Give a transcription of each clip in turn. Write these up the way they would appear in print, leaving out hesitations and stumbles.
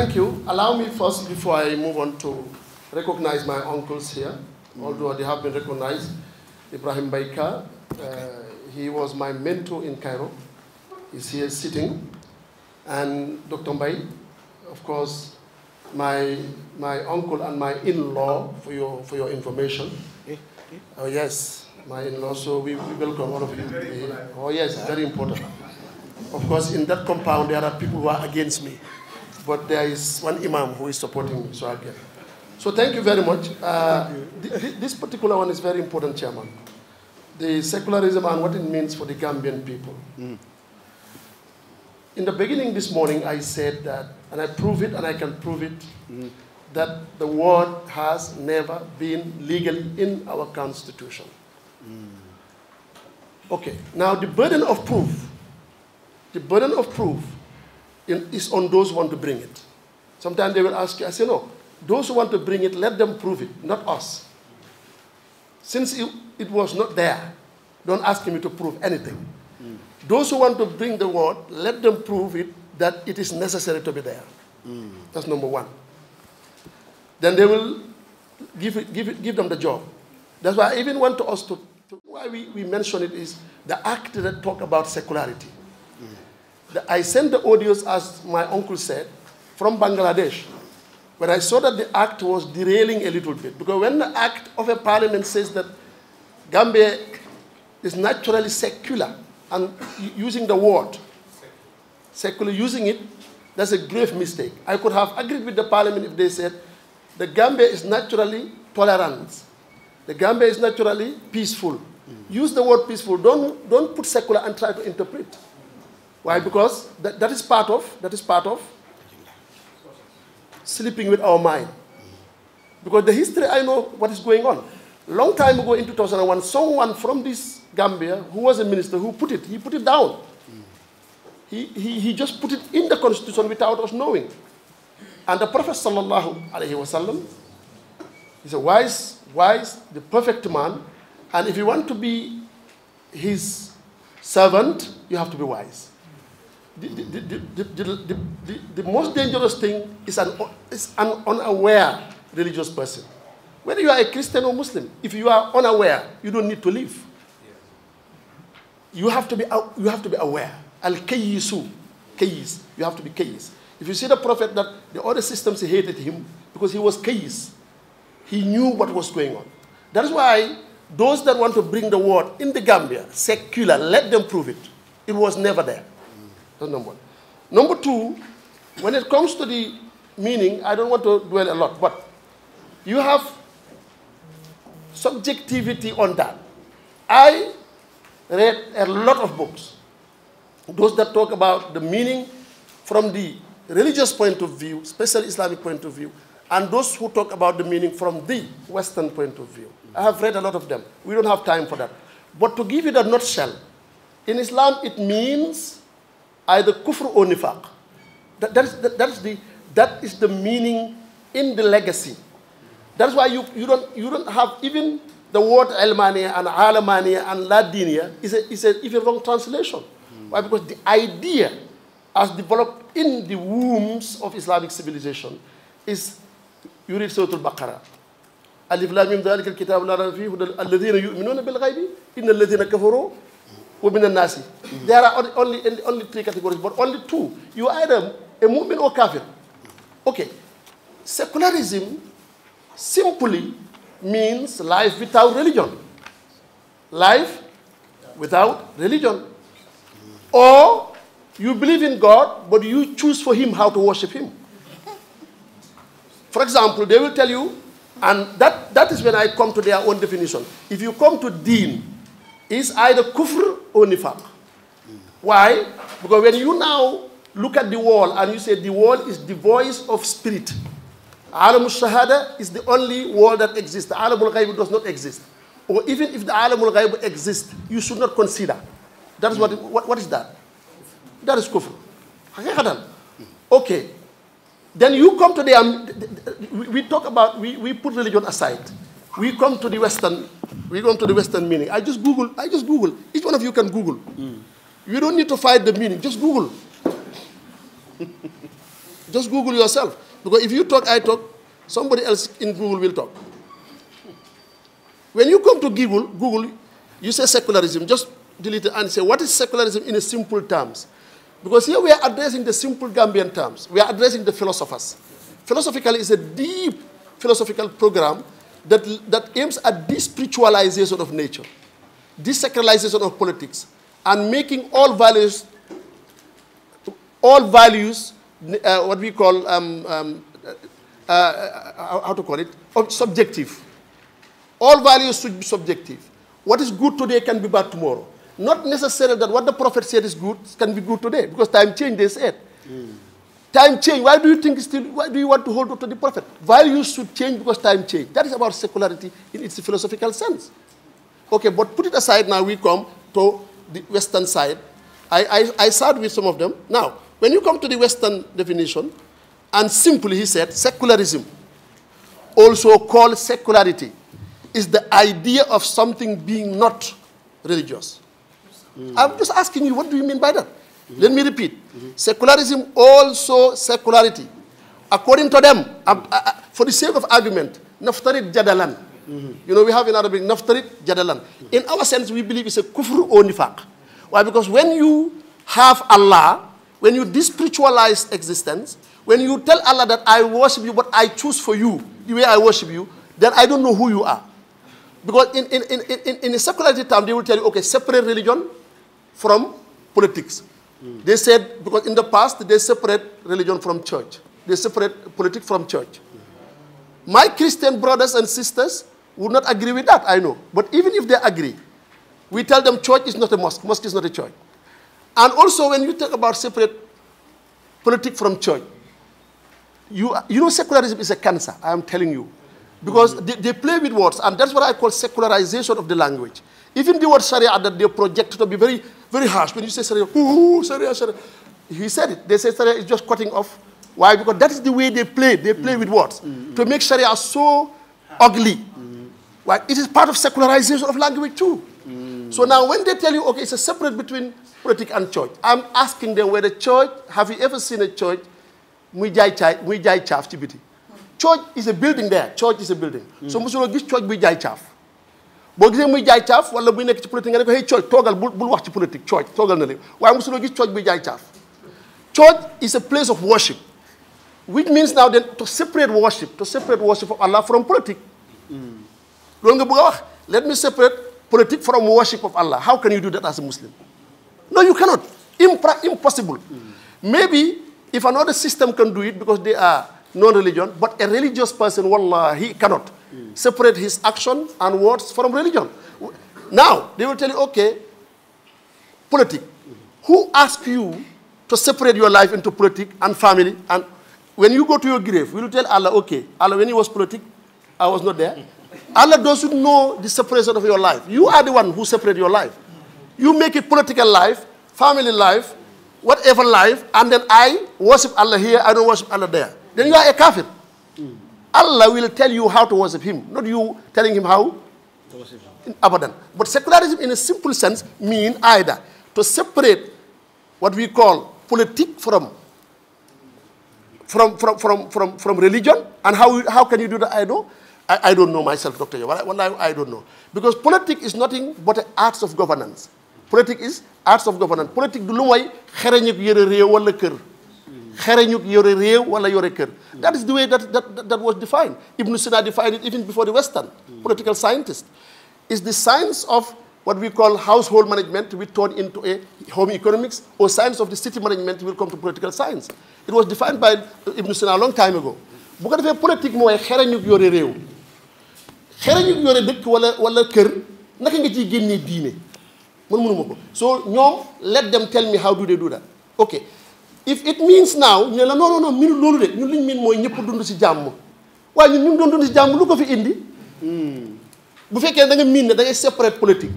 thank you. Allow me first, before I move on, to recognize my uncles here, although they have been recognized. Ibrahim Baika, he was my mentor in Cairo. He's here sitting. And Dr. Mbai, of course, my uncle and my in-law, for your information. Oh yes, my in-law, so we welcome all of you. Oh yes, very important. Of course, in that compound, there are people who are against me. But there is one imam who is supporting me, so I get. So thank you very much. This particular one is very important, Chairman. The secularism and what it means for the Gambian people. In the beginning this morning, I said that, and I prove it, and I can prove it, that the word has never been legally in our Constitution. Okay, now the burden of proof is on those who want to bring it. Sometimes they will ask you, I say, no, those who want to bring it, let them prove it, not us. Since it was not there, don't ask me to prove anything. Those who want to bring the word, let them prove it, that it is necessary to be there. That's number one. Then they will give them the job. That's why I even want to us to why we mention it is the act that talk about secularity. I sent the audios, as my uncle said, from Bangladesh. When I saw that the act was derailing a little bit, because when the act of a parliament says that Gambia is naturally secular, and using the word secular, using it, that's a grave mistake. I could have agreed with the parliament if they said the Gambia is naturally tolerant. The Gambia is naturally peaceful. Use the word peaceful. Don't put secular and try to interpret. Why? Because that is part of sleeping with our mind. Because the history, I know what is going on. Long time ago in 2001, someone from this Gambia, who was a minister, he put it down. He just put it in the constitution without us knowing. And the Prophet sallallahu alaihi wasallam, he's a wise, the perfect man. And if you want to be his servant, you have to be wise. The most dangerous thing is an unaware religious person. Whether you are a Christian or Muslim, if you are unaware, you don't need to live. You have to be aware. Al-Kayyisu, Kayyis. You have to be Kayyis. If you see the Prophet, that the other systems hated him because he was Kayyis. He knew what was going on. That is why those that want to bring the word in the Gambia, secular, let them prove it. It was never there. That's number one. Number two, when it comes to the meaning, I don't want to dwell a lot, but you have subjectivity on that. I read a lot of books. Those that talk about the meaning from the religious point of view, especially Islamic point of view, and those who talk about the meaning from the Western point of view. I have read a lot of them. We don't have time for that. But to give it a nutshell, in Islam it means either kufr or nifaq. That is the meaning in the legacy. That's why you don't have even the word Almania and Alamania and Ladinia is a wrong translation. Why? Because the idea as developed in the wombs of Islamic civilization is, you read Surah Al-Baqarah. Alif Lam Mim Dhalika al-Kitab la rayba fihi alladhina yu'minuna bil ghaibi innal ladhina kafaru wa minan nasi. There are only three categories, but only two. You are either a mu'min or kafir. Okay. Secularism simply means life without religion. Life without religion. Or you believe in God, but you choose for him how to worship him. For example, they will tell you, and that is when I come to their own definition. If you come to deen, it's either kufr or nifaq. Why? Because when you now look at the wall and you say the wall is devoid of spirit, Alamul Shahada is the only world that exists. The Alamul Ghaib does not exist. Or even if the Alamul Ghaib exists, you should not consider. That is what is that? That is kufr. Okay. Then you come to we talk about, we put religion aside. We come to the Western meaning. I just Google. Each one of you can Google. You don't need to find the meaning, just Google. Just Google yourself. Because if you talk, I talk, somebody else in Google will talk. When you come to Google, you say secularism, just delete it and say, what is secularism in a simple terms? Because here we are addressing the simple Gambian terms. We are addressing the philosophers. Philosophically, it's a deep philosophical program that aims at de-spiritualization of nature, desacralization of politics, and making all values what we call, how to call it, subjective. All values should be subjective. What is good today can be bad tomorrow. Not necessarily that what the Prophet said is good can be good today, because time change, they said. Time change. Why do you think why do you want to hold on to the Prophet? Values should change because time change. That is about secularity in its philosophical sense. Okay, but put it aside now, we come to the Western side. I started with some of them. Now, when you come to the Western definition, and simply he said, secularism, also called secularity, is the idea of something being not religious. I'm just asking you, what do you mean by that? Let me repeat. Secularism, also secularity. According to them, for the sake of argument, naftarid jadalan. You know, we have in Arabic, naftarid jadalan. In our sense, we believe it's a kufr or nifaq. Why? Because when you have Allah, when you de-spiritualize existence, when you tell Allah that I worship you, but I choose for you the way I worship you, then I don't know who you are. Because in a secularity term, they will tell you, okay, separate religion from politics. They said, because in the past, they separate religion from church. They separate politics from church. My Christian brothers and sisters would not agree with that, I know. But even if they agree, we tell them church is not a mosque, mosque is not a church. And also, when you talk about separate politics from church, you know secularism is a cancer, I am telling you. Because they play with words, and that's what I call secularization of the language. Even the word Sharia that they project to be very, very harsh. When you say Sharia, ooh, Sharia, Sharia. He said it. They say Sharia is just cutting off. Why? Because that is the way they play. They play with words. To make Sharia so ugly. Why? It is part of secularization of language too. So now when they tell you, okay, it's a separate between politics and church, I'm asking them whether church, have you ever seen a church, church is a building there. Church is a building. So musulo gis church buy jaay caaf. Bo gisee muy jaay caaf wala buy nekk ci politique nga ne ko hey church toogal bul wax ci politique church toogal na le. Waaye musulo gis church buy jaay caaf. Church is a place of worship, which means now then to separate worship of Allah from politics. Loolu nga bëgg a wax. Let me separate politics from worship of Allah. How can you do that as a Muslim? No, you cannot. Impossible. Maybe if another system can do it because they are non-religion, but a religious person, wallah, he cannot separate his action and words from religion. Now, they will tell you, okay, politics. Who asked you to separate your life into politics and family? And when you go to your grave, will you tell Allah, okay, Allah, when he was politics, I was not there? Allah doesn't know the separation of your life. You are the one who separated your life. You make it political life, family life, whatever life, and then I worship Allah here, I don't worship Allah there. Then you are a kafir. Allah will tell you how to worship him, not you telling him how to worship him. Abadan. But secularism in a simple sense means either to separate what we call politics from religion. And how can you do that? I don't know myself, Dr. Yaw. I don't know. Because politics is nothing but an art of governance. Politics is arts of governance. Politics du lu moy xereñu yore rew wala kër. Xereñu yore rew wala yore kër. That is the way that was defined. Ibn Sina defined it even before the Western political scientists. It's the science of what we call household management will turn into a home economics, or science of the city management will come to political science. It was defined by Ibn Sina a long time ago. Bu ko defé politique moy xereñu yore rew. Xereñu yore dëkk wala kër naka nga ci génné diiné. So let them tell me how do they do that. Okay. If it means now, no, minu lolu de ñun liñ min moy ñepp dund ci jamm. Way ñun ñu dund ci jamm lu ko fi indi? Bu fekkee da nga min ne da ngay separate politique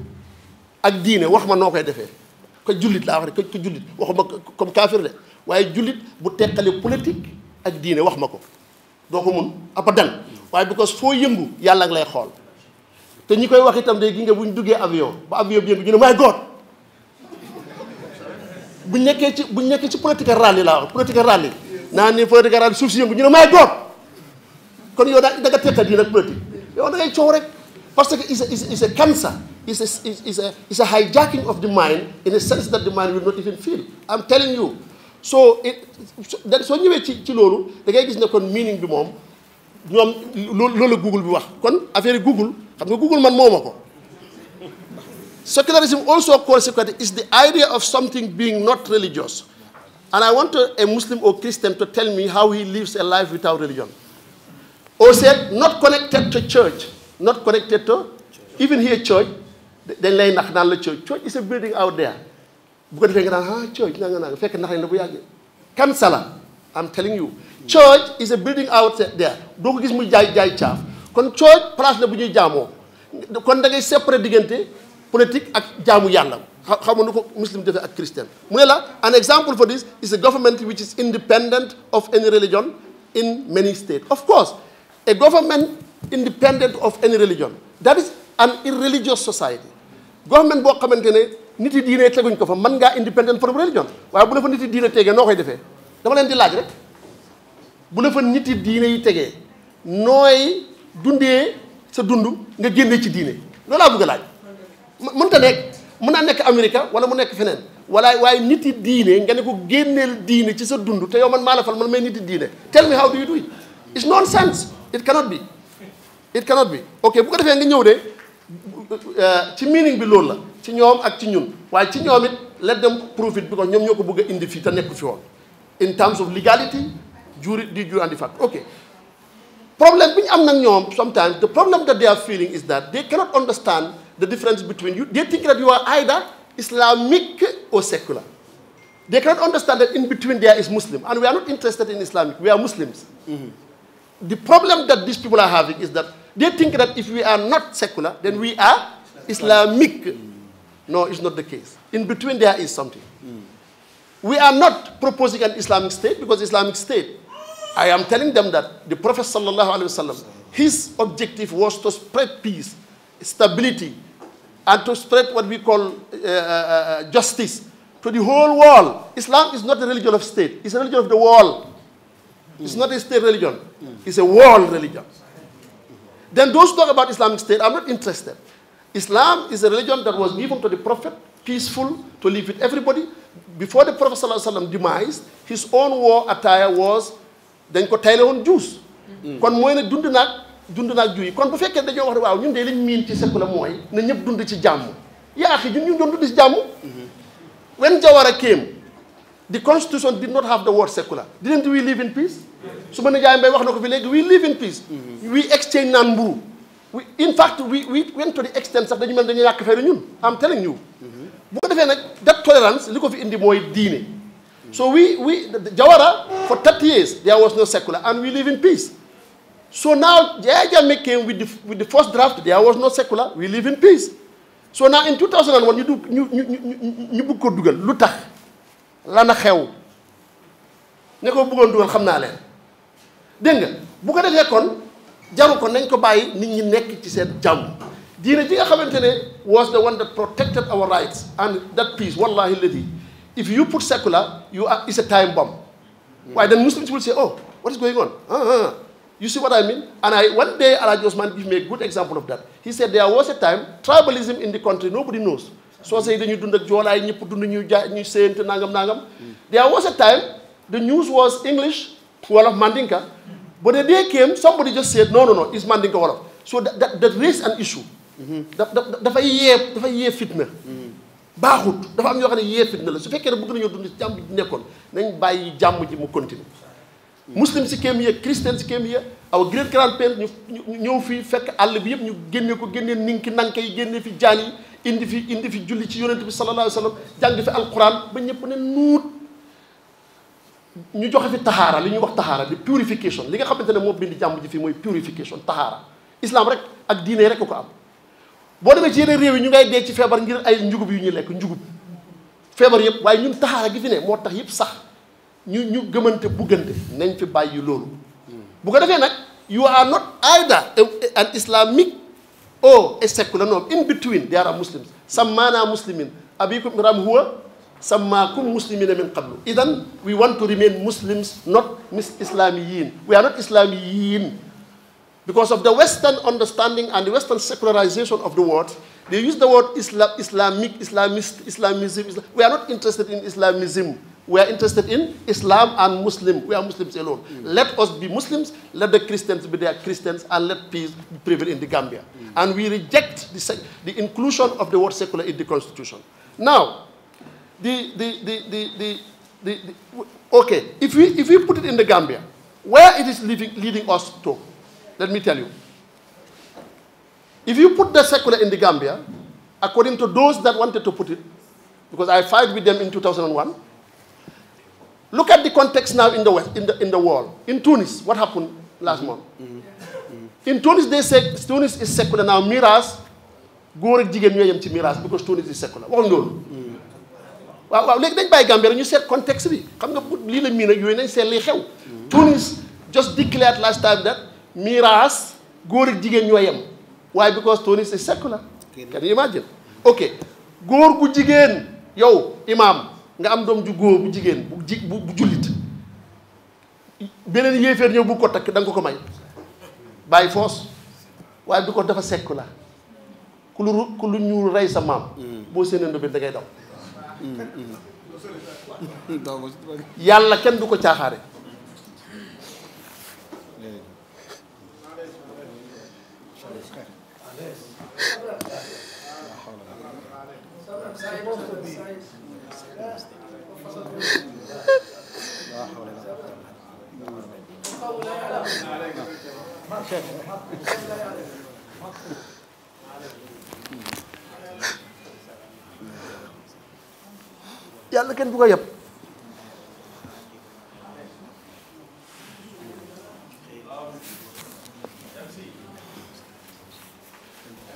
ak diine wax ma nokay defé. Ko julit la wax rek ko julit waxuma comme kafir de. Waye julit bu tekkale politique ak diine wax mako. Do ko mun abadan. Waye because fo yëngu Yalla ak lay xol. Te ñi koy wax itam day gi nga buñ duggé avion ba avion bi ñu ne my God. buñ nekké ci politique rally la wax politique rally naa ne politique arabe suuf si yëngu ñu ne may God kon yow da nga tetta diine ak politique yow da ngay coow rek parce que is a cancer is a hijacking of the mind in a sense that the mind will not even feel. I'm telling you. So soo ñëwee ci loolu da ngay gis ne kon meaning bi moom ñoom loolu la Google bi wax kon affaire Google xam nga Google man mooma ko. Secularism also called secularism is the idea of something being not religious. And I want a Muslim or Christian to tell me how he lives a life without religion. Or said, not connected to church, not connected to, even here church, then lay nax naan la church. Church is a building out there. Bu ko defee nga naan church nga fekk nax la bu yàggee. Kanisa la, I'm telling you. Church is a building out there. Doo ko gis muy jaay caaf. Kon church place la bu ñuy jaamoo. Kon da ngay séparer diggante politique ak jaamu yàlla. How many Muslim defee ak Christian. Mu ne la, an example for this is a government which is independent of any religion in many states. Of course, a government independent of any religion. That is an irreligious society. Government boo xamante ne nit yi diine teguñ ko fa mën ngaa independent from religion waaye bu la fa nit yi diine tegee noo koy defee dama leen di laaj rek bu la fa nit yi diine yi tegee nooy dundee sa dund nga génne ci diine loolu laa bëgg a laaj mënta nekk mën naa nekk Amérique wala mu nekk feneen waaye nit yi diine nga ne ko génneel diine ci sa dund te yow man maa la fal man may nit yi diine tell me how do you do it? It's nonsense. It cannot be. It cannot be. Ok bu ko defee nga ñëw de ci meaning bi loolu la ci ñoom ak ci ñun waaye ci ñoom it let them prove it because ñoom ñoo ko bëgg a indi fii te nekk fi woon in terms of legality the jure and the fact. Ok problème bi ñu am nag ñoom sometimes the problem that they are feeling is that they cannot understand the difference between you. They think that you are either Islamic or secular. They cannot understand that in between there is Muslim, and we are not interested in Islamic. We are Muslims. The problem that these people are having is that they think that if we are not secular, then we are Islamic. No, it's not the case. In between there is something. We are not proposing an Islamic state because Islamic state, I am telling them that the Prophet sallallahu alaihi wasallam, his objective was to spread peace, stability, and to spread what we call justice to the whole world. Islam is not a religion of state. It's a religion of the world. It's not a state religion. It's a world religion. Then those who talk about Islamic state, I'm not interested. Islam is a religion that was given to the Prophet, peaceful, to live with everybody. Before the Prophet ﷺ demise, his own war attire was, dañ ko tayle woon juus. Kon mooy ne dund naag ju yi kon bu fekkee dañoo wax ne waaw ñun de liñ miin ci secular mooy na ñëpp dund ci jàmm. Yaa axi ñun doon dund ci jàmm. When Jawara came, the constitution did not have the word secular. Didn't we live in peace? Su ma nijaay Mbay wax na ko fi léegi we live in peace. We exchange naan mburu. In fact, we went to the extent sax dañu mel dañu ñàkk fayda ñun. I'm telling you. Bu ko defee nag that tolerance li ko fi indi mooy diine. So Jawara, for 30 years, there was no secular, and we live in peace. So now, Yahya Jammeh came with the first draft, there was no secular, we live in peace. So now in 2001, ñu bëgg ko dugal lu tax lana xew ne ko bëggoon dugal xam naa leen dégg nga bu ko defee kon jaru ko nañ ko bàyyi nit ñi nekk ci seen jàmm diine ji nga xamante ne was the one that protected our rights and that peace wallahi ladi if you put secular it's a time bomb. Why then Muslims will say, oh, what is going on? You see what I mean? And one day Alhaji Osman gave me a good example of that. He said there was a time tribalism in the country nobody knows. So say dañuy dund ak joolaay ñëpp dund ñu séente nangam. There was a time the news was English, Wolof, Mandinka. But the day came, somebody just said, no, it's Mandinka Wolof. So that raised an issue. dafa yee fitna. Baaxut dafa am yoo xam ne yee fitna la su fekkee ne bëgg nañoo dund ci jàmm ji nekkoon nañ bàyyi jàmm ji mu continue. Muslims came here, Christians came here, our great grandparents ñu ñëw fii fekk àll bi yëpp ñu génne ninki nanka yi génne fi jaan yi indi fi julli ci yonent bi sallallahu alayhi wa sallam jàng fi alquran ba ñëpp ne nuut ñu joxe fi tahaara li ñuy wax tahaara di purification li nga xamante ne moo bindi jàmm ji fii mooy purification tahaara islam rek ak diine rek ko am. boo demee ci yeneen réew yi ñu ngay dee ci feebar ngir ay njugub yu ñuy lekk njugub feebar yëpp waaye ñun taxaara gi fi ne moo tax yëpp sax ñu gëmante buggante nañ fi bàyyi loolu. bu ko defee nag you are not either an Islamic or a secular, no, in between there are Muslims. Sammana Muslimin abikum ram huwa سماكم مسلمين من قبل. Then we want to remain Muslims, not Islamiyin. We are not Islamiyin. Because of the Western understanding and the Western secularization of the word, they use the word Islamic, Islamist, Islamism. We are not interested in Islamism. We are interested in Islam and Muslim. We are Muslims alone. Let us be Muslims, let the Christians be their Christians, and let peace prevail in the Gambia. And we reject the inclusion of the word secular in the constitution. Now, okay, if we put it in the Gambia, where it is leading us to, let me tell you. If you put the secular in the Gambia, according to those that wanted to put it, because I filed with them in 2001, look at the context now in the West, in the world. In Tunis, what happened last month? In Tunis, they say Tunis is secular now. Miras, góor ak jigéen ñoo yem ci miras because Tunis is secular. Waxuñ loolu. waaw léegi dañ bàyyi Gambia rek ñu seet contexte bi xam nga lii la miin ak yooyu nañ seet li xew. Tunis just declared last time that miras góor ak jigéen ñoo yem. Why? Because Tunis is secular. Can you imagine? Okay, góor gu jigéen yow imam nga am doom ju góor bu jigéen bu jullit beneen yéeféer ñëw bu ko takk da nga ko may bàyyi foos waaye because dafa secular ku lu ñuul rey sa maam boo seeneen do bi da ngay daw yàlla kenn du ko caaxaare yàlla kenn du ko yeb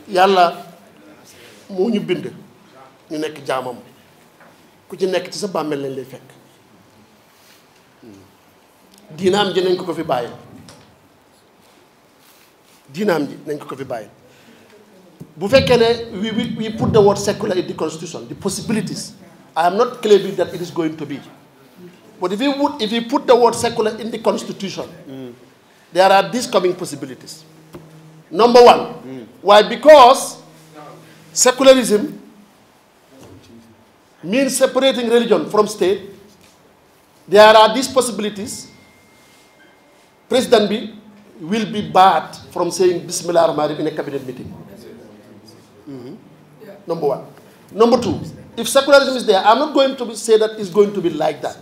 yàlla moo ñu bind ñu nekk jaamam ku ci nekk ci sa bàmmeel lañ lay fekk diinaam ji nañ ko fi bàyyi diinaam ji nañ ko fi bàyyi bu fekkee ne we put the word secular in the constitution, the possibilities, I am not claiming that it is going to be, but if you put the word secular in the constitution, there are these coming possibilities. Number one, why? Because secularism means separating religion from state. There are these possibilities. President B will be barred from saying Bismillah ar-Rahman in a cabinet meeting. Number one. Number two, if secularism is there, I'm not going to say that it's going to be like that.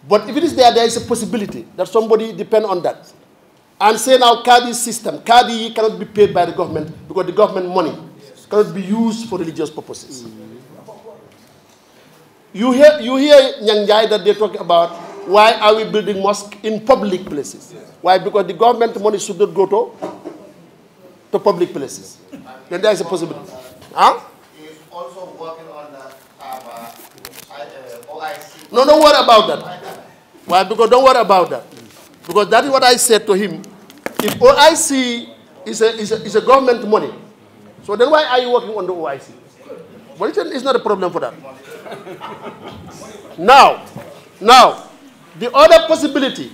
But if it is there, there is a possibility that somebody depend on that. And say now Qadi system, Qadi cannot be paid by the government because the government money cannot be used for religious purposes. You hear Nyangjai that they talk about why are we building mosques in public places? Why? Because the government money should not go to public places. Then there is a possibility. Huh? He is also working on the OIC. No, don't worry about that. Why? Because don't worry about that. Because that is what I said to him. If OIC is a government money, so then why are you working on the OIC? But it's not a problem for that. Now, the other possibility,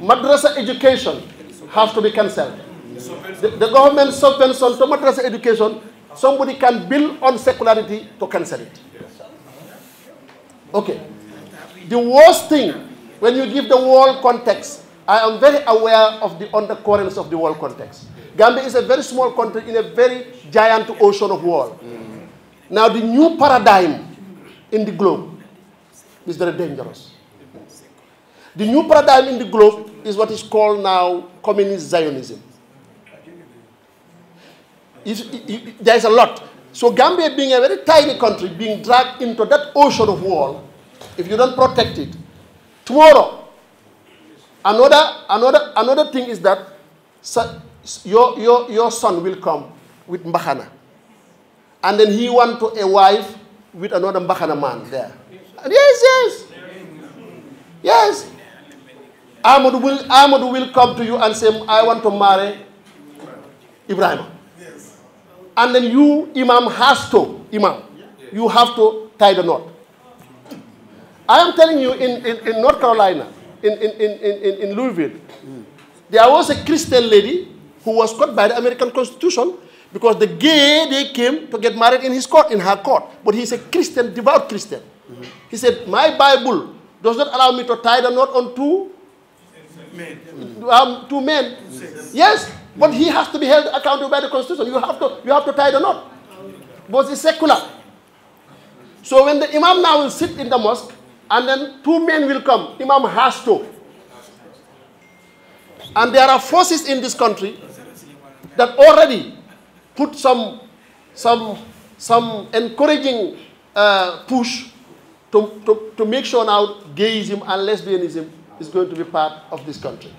madrasa education have to be cancelled. The government subvention to madrasa education, somebody can build on secularity to cancel it. Okay. The worst thing, when you give the world context, I am very aware of the undercurrents of the world context. Gambia is a very small country in a very giant ocean of world. Now the new paradigm in the globe is very dangerous. The new paradigm in the globe is what is called now communist Zionism. There is a lot. So Gambia being a very tiny country, being dragged into that ocean of war, if you don't protect it, tomorrow, another thing is that your son will come with Mbahana. And then he want to a wife with another Mbahana man there. And yes. Ahmad will come to you and say, I want to marry Ibrahim. And then you, Imam, you have to tie the knot. I am telling you, in North Carolina, in Louisville, there was a Christian lady who was caught by the American Constitution because the gay, they came to get married in her court. But he's a Christian, devout Christian. He said, my Bible does not allow me to tie the knot on two men. Yes, but he has to be held accountable by the Constitution. You have to tie the knot. But it's secular. So when the Imam now will sit in the mosque, and then two men will come, Imam has to. And there are forces in this country that already put some encouraging push to make sure now gayism and lesbianism is going to be part of this country.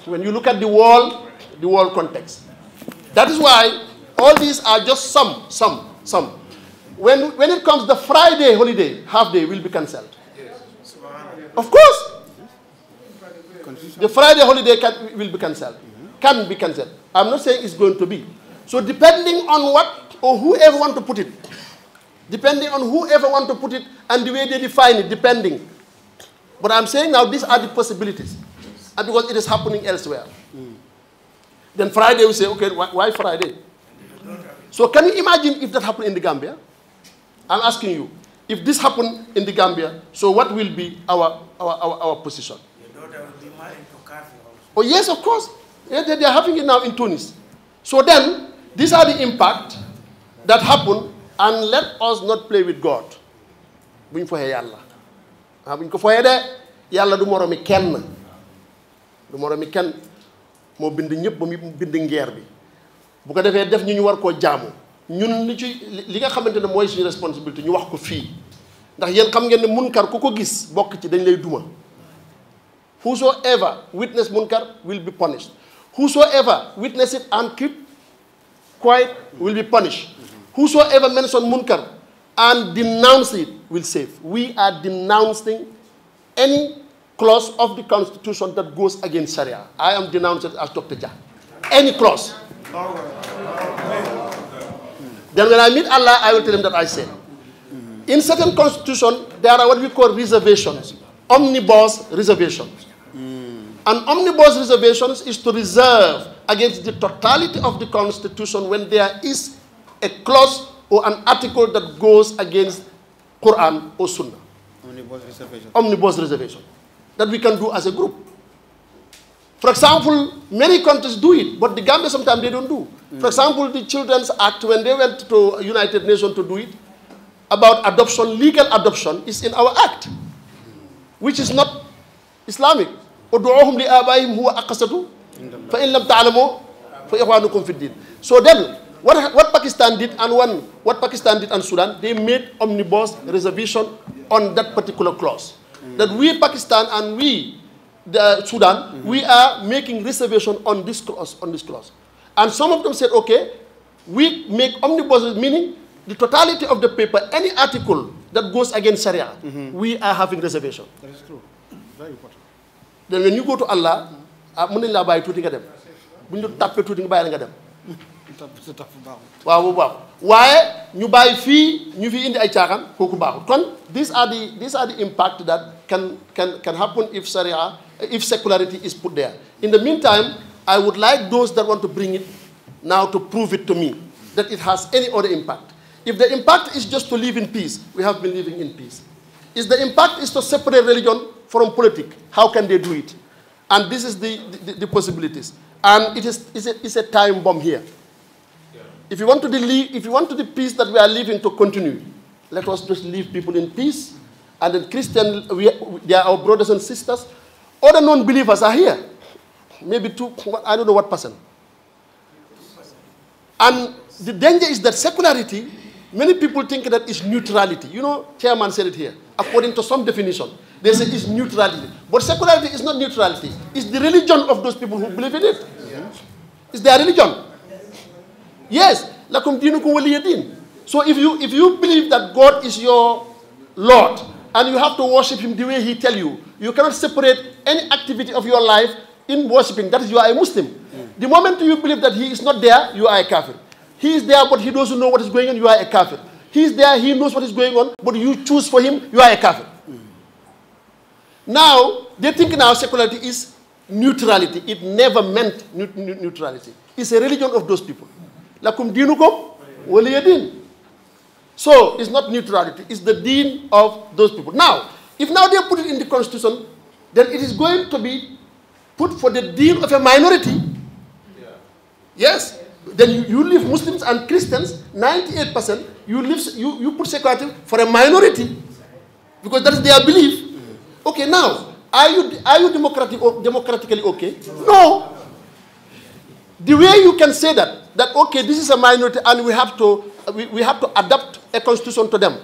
When you look at the world context. That is why all these are just some. When it comes the Friday holiday, half day will be cancelled. Of course. The Friday holiday will be cancelled. Can be cancelled. I'm not saying it's going to be. So depending on what or whoever want to put it, and the way they define it, depending. But I'm saying now these are the possibilities. And because it is happening elsewhere. Then Friday we say, okay, why Friday? So can you imagine if that happened in the Gambia? I'm asking you, if this happened in the Gambia, so what will be our position? Oh yes, of course. Yeah, they are having it now in Tunis. So then, these are the impact that happen, and let us not play with God. Buñ foye Yalla. Buñ ko foye de, Yalla du moromi kenn. Du moromi kenn. Mo bind ñepp ba mi bind ngeer bi. Bu ko defé def ñu war ko jaamu. Ñun li nga xamantene moy suñu responsabilité ñu wax ko fi. Ndax yeen xam ngeen ne munkar ku ko gis bok ci dañ lay duma. Whosoever witness munkar will be punished. Whosoever witness it and keep quiet will be punished. Whosoever mention munkar and denounce it will save. We are denouncing any clause of the Constitution that goes against Sharia. I am denouncing it as Dr. Jah. Any clause. Then when I meet Allah, I will tell him that I said. In certain constitution, there are what we call reservations. Omnibus reservations. And omnibus reservations is to reserve against the totality of the Constitution when there is a clause or an article that goes against Quran or Sunnah. Omnibus reservation. Omnibus reservation. That we can do as a group. For example, many countries do it, but the Gambia sometimes they don't do. For example, the Children's Act, when they went to United Nations to do it, about adoption, legal adoption, is in our act, which is not Islamic. So then, what Pakistan did and Sudan, they made omnibus reservation on that particular clause. That we Pakistan and we the Sudan, we are making reservation on this clause. And some of them said, okay, we make omnibus, meaning the totality of the paper, any article that goes against Sharia, we are having reservation. That is true. Very important. Then when you go to Allah, mën nañ laa bàyyi tuuti nga dem. Bu ñu tàppee tuuti nga bàyyi la nga dem. Waaw bu baax. Waaye ñu bàyyi fii ñu fi indi ay caaxaan kooku baaxul. Kon these are the impact that can happen if Sharia, if secularity is put there. In the meantime, I would like those that want to bring it now to prove it to me that it has any other impact. If the impact is just to live in peace, we have been living in peace. If the impact is to separate religion from politics, how can they do it? And this is the possibilities. And it's a time bomb here. Yeah. If you want the peace that we are living to continue, let us just leave people in peace. And then Christian, they are our brothers and sisters. Other non-believers are here. Maybe I don't know what percent. And the danger is that secularity, many people think that it's neutrality. You know, chairman said it here. According to some definition, they say it's neutrality. But secularity is not neutrality. It's the religion of those people who believe in it. Yeah. It's their religion. Yes. Lakum dinukum waliyadin. So if you believe that God is your Lord and you have to worship him the way he tells you, you cannot separate any activity of your life in worshipping. That is, you are a Muslim. The moment you believe that he is not there, you are a kafir. He is there, but he doesn't know what is going on, you are a kafir. He's there, he knows what is going on, but you choose for him, you are a kafir. Now, they think now secularity is neutrality. It never meant neutrality. It's a religion of those people. Lakum dinukum waliyadin. So, it's not neutrality. It's the deen of those people. Now, if now they put it in the constitution, then it is going to be put for the deen of a minority. Yeah. Yes. Then you leave Muslims and Christians, 98%, you put secularity for a minority. Because that is their belief. Okay, now, are you democratically okay? No. The way you can say that okay, this is a minority and we have to adapt a constitution to them.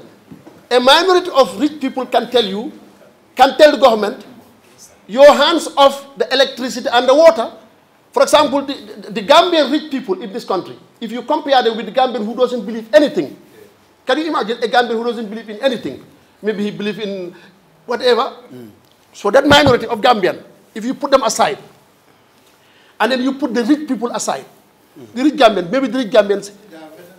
A minority of rich people can tell the government, your hands off the electricity and the water. For example, the Gambian rich people in this country, if you compare them with the Gambian who doesn't believe anything, can you imagine a Gambian who doesn't believe in anything? Maybe he believes in whatever. So that minority of Gambian, if you put them aside, and then you put the rich people aside, the rich Gambian, maybe the rich Gambians,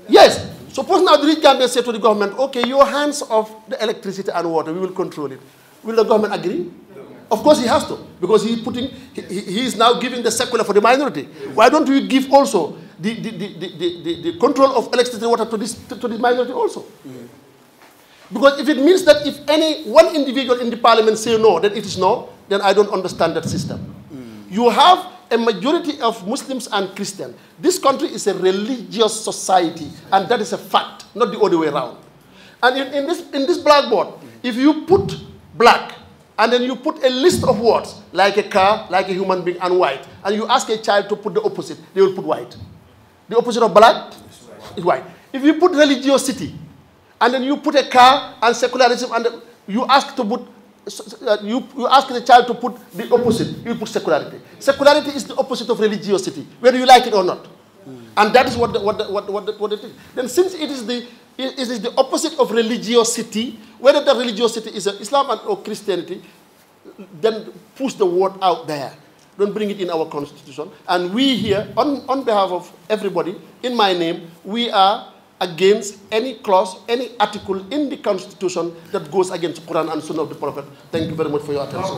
yes. Suppose now the rich Gambians say to the government, okay, your hands off the electricity and water, we will control it. Will the government agree? Of course he has to, because he is now giving the secular for the minority. Why don't we give also the control of electricity and water to this minority also? Because if it means that if any one individual in the parliament say no, then it is no, then I don't understand that system. You have a majority of Muslims and Christians. This country is a religious society, and that is a fact, not the other way around. And in this blackboard, if you put black, and then you put a list of words, like a car, like a human being, and white, and you ask a child to put the opposite, they will put white. The opposite of black is white. If you put religiosity, and then you put a car and secularism, and you ask to put, you ask the child to put the opposite, you put secularity. Secularity is the opposite of religiosity, whether you like it or not. And that is what it is. Then since it is the opposite of religiosity, whether the religiosity is Islam or Christianity, then push the word out there. Don't bring it in our constitution. And we here, on behalf of everybody, in my name, we are against any clause, any article in the constitution that goes against Quran and Sunnah of the Prophet. Thank you very much for your attention.